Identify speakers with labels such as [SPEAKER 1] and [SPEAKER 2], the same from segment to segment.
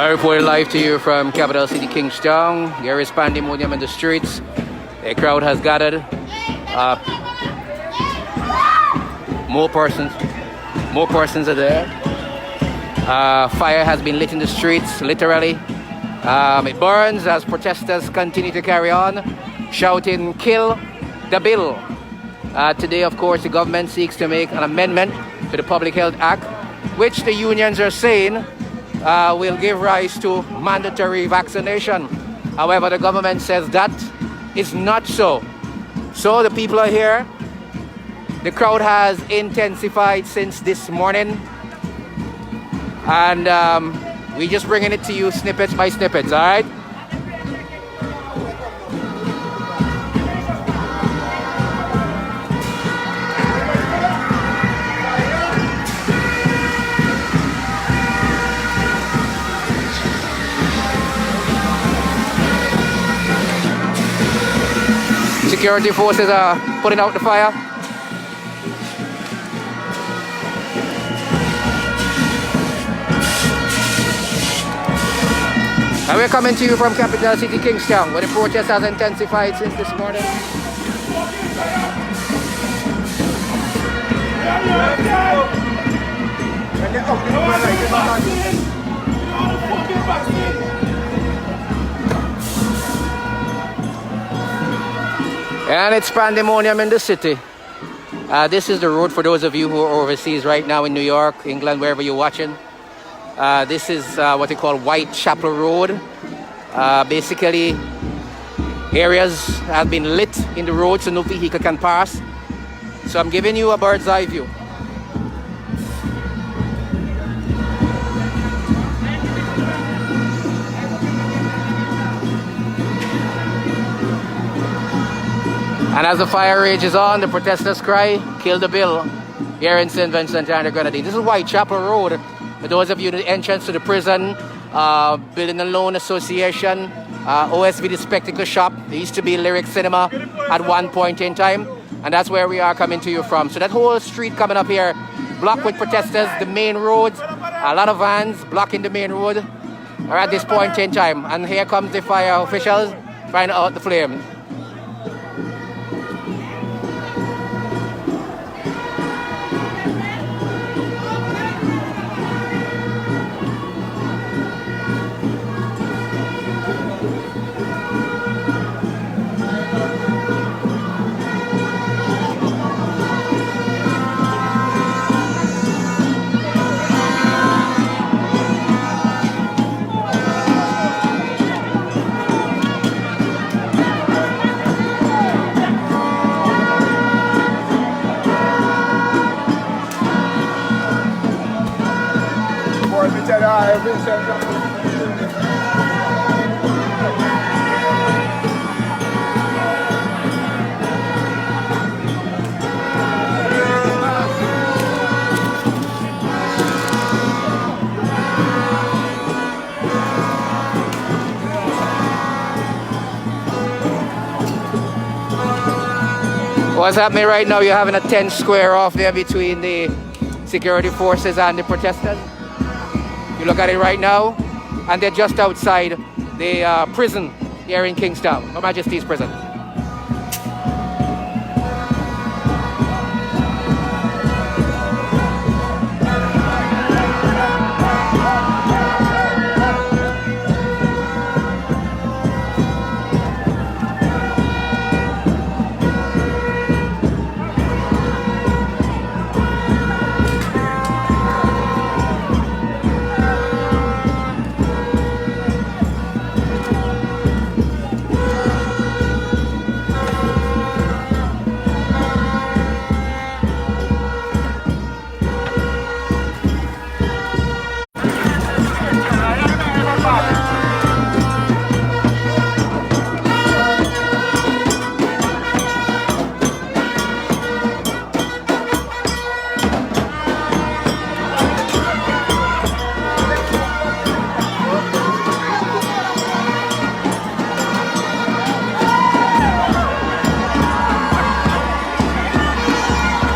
[SPEAKER 1] I report live to you from capital city Kingstown. There is pandemonium in the streets. A crowd has gathered. More persons are there. Fire has been lit in the streets, literally. It burns as protesters continue to carry on, shouting, "Kill the bill." Today, of course, the government seeks to make an amendment to the Public Health Act, which the unions are saying will give rise to mandatory vaccination. However, the government says that is not so. So the people are here. The crowd has intensified since this morning. And we're just bringing it to you snippets by snippets, all right? Security forces are putting out the fire. And we're coming to you from capital city Kingstown, where the protest has intensified since this morning. And it's pandemonium in the city. This is the road for those of you who are overseas right now in New York, England, wherever you're watching. This is what they call Whitechapel Road. Basically, areas have been lit in the road so no vehicle can pass. So I'm giving you a bird's eye view. And as the fire rages on, the protesters cry, "Kill the bill," here in St. Vincent and the Grenadines. This is Whitechapel Road. For those of you, the entrance to the prison, Building and Loan Association, OSV, the Spectacle Shop. There used to be Lyric Cinema at one point in time. And that's where we are coming to you from. So that whole street coming up here, blocked with protesters, the main roads, a lot of vans blocking the main road are at this point in time. And here comes the fire officials trying to out the flames.
[SPEAKER 2] Vincent.
[SPEAKER 1] What's happening right now, you're having a tense square off there between the security forces and the protesters. You look at it right now, and they're just outside the prison here in Kingstown, Her Majesty's Prison.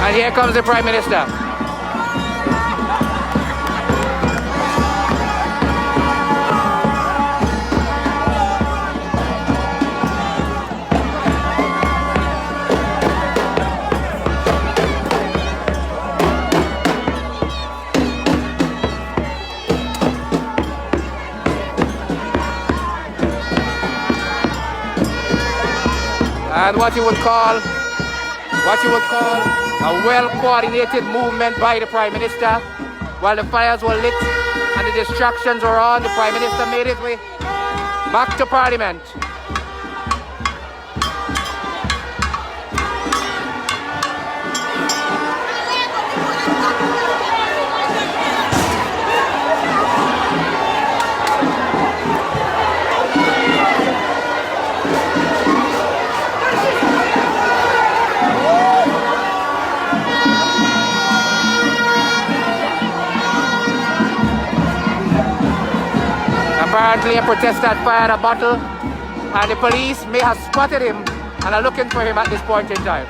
[SPEAKER 1] And here comes the Prime Minister. and what you would call a well-coordinated movement by the Prime Minister. While the fires were lit and the distractions were on, the Prime Minister made his way back to Parliament. Apparently a protester had fired a bottle and the police may have spotted him and are looking for him at this point in time.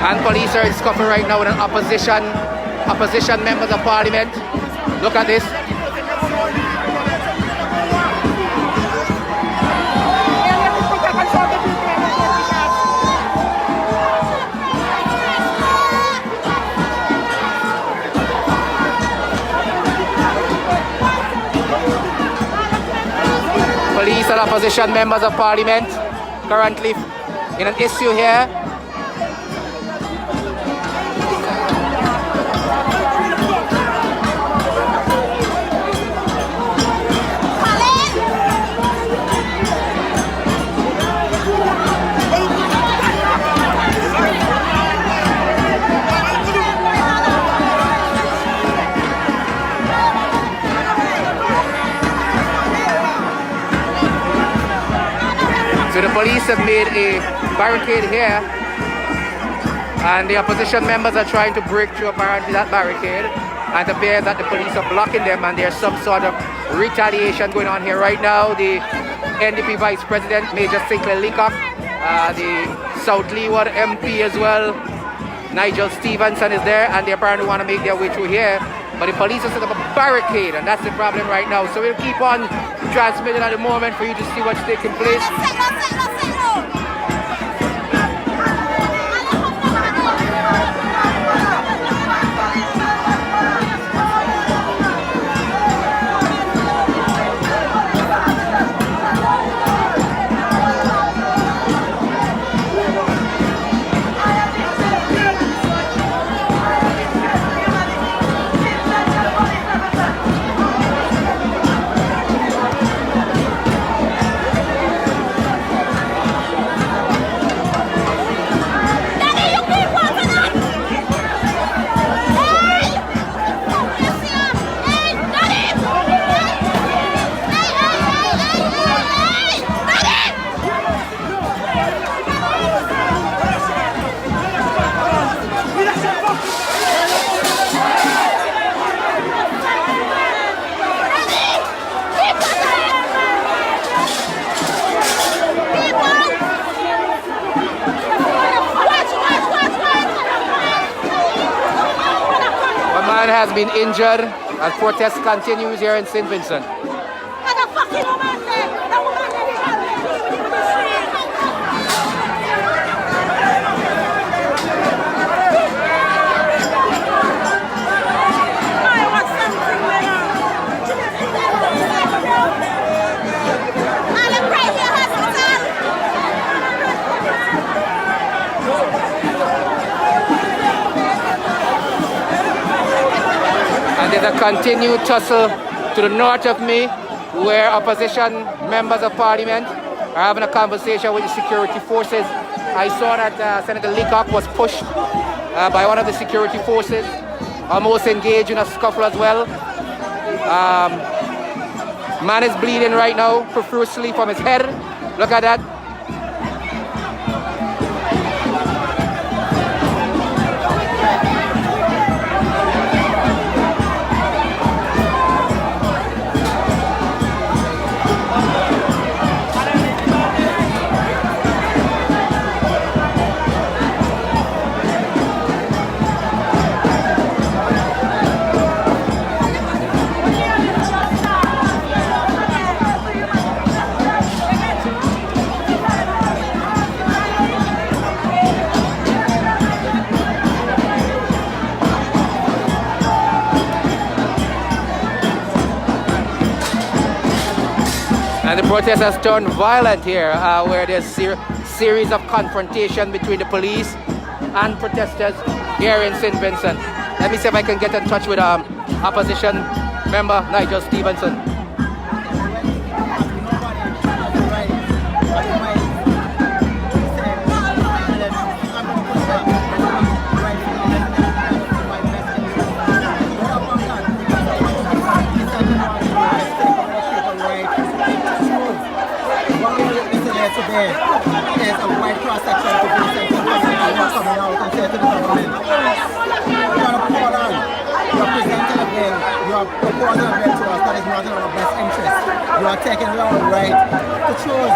[SPEAKER 1] And police are in scuffle right now with an opposition members of parliament. Look at this. Police and opposition members of parliament currently in an issue here. So the police have made a barricade here and the opposition members are trying to break through apparently that barricade, and it appears that the police are blocking them and there's some sort of retaliation going on here right now. The NDP Vice President, Major Sinclair Leacock, the South Leeward MP as well, Nigel Stevenson is there, and they apparently want to make their way through here. But the police have set up a barricade and that's the problem right now. So we'll keep on transmitting at the moment for you to see what's taking place. Has been injured as protest continues here in St. Vincent. There's a continued tussle to the north of me where opposition members of parliament are having a conversation with the security forces. I saw that Senator Leacock was pushed by one of the security forces, almost engaged in a scuffle as well. Man is bleeding right now profusely from his head. Look at that. The protest has turned violent here, where there's series of confrontation between the police and protesters here in St. Vincent. Let me see if I can get in touch with opposition member Nigel Stevenson.
[SPEAKER 2] Today is a wide cross-section to Vincent coming out and say to the government, you are call on, you are presenting a bill, you are proposing a bill to us that is not in our best interest. You are taking our right to choose.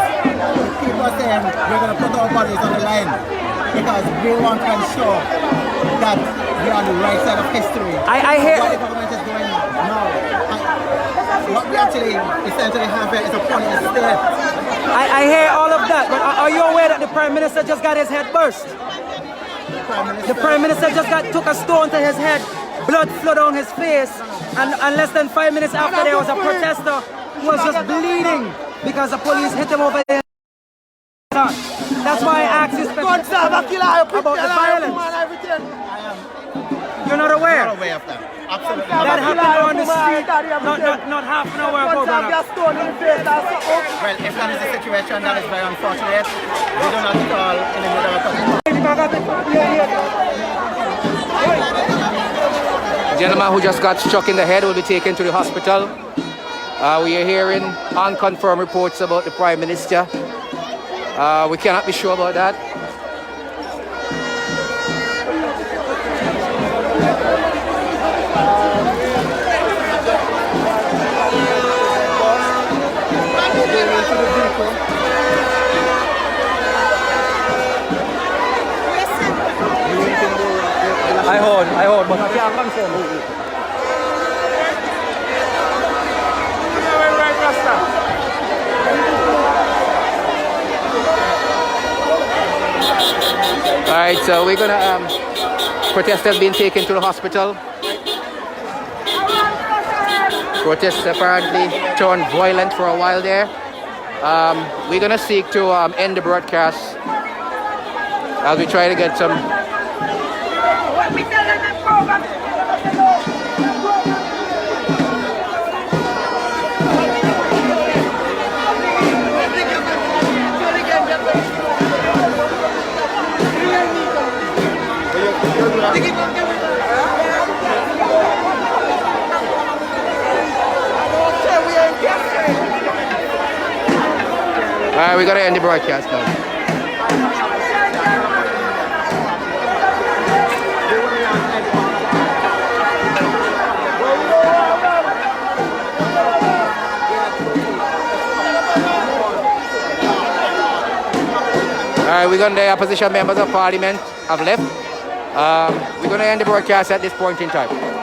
[SPEAKER 2] People are saying we're going to put our bodies on the line because we want to ensure that we are on the right side of history.
[SPEAKER 1] I hear
[SPEAKER 2] what the government is doing now. What we actually essentially have here is a police state.
[SPEAKER 3] I hear all of that, but are you aware that the Prime Minister just got his head burst? The Prime Minister just took a stone to his head, blood flowed down his face, and less than 5 minutes after there was a protester who was just bleeding because the police hit him over the head. That's why I asked you about the violence. You're not aware?
[SPEAKER 2] I'm not aware of that. Absolutely.
[SPEAKER 3] That happened on the street, not half an hour ago, brother.
[SPEAKER 2] Well, if that is the situation, that is very unfortunate. We do not call in the middle of
[SPEAKER 1] the gentleman who just got struck in the head will be taken to the hospital. We are hearing unconfirmed reports about the Prime Minister. We cannot be sure about that. I hold, but I can't confirm. All right, so we're gonna protesters being taken to the hospital. Protests apparently turned violent for a while there. We're gonna seek to end the broadcast as we try to get some. Alright, we gotta end the broadcast now. Alright, we're gonna, the opposition members of parliament have left. We're gonna end the broadcast at this point in time.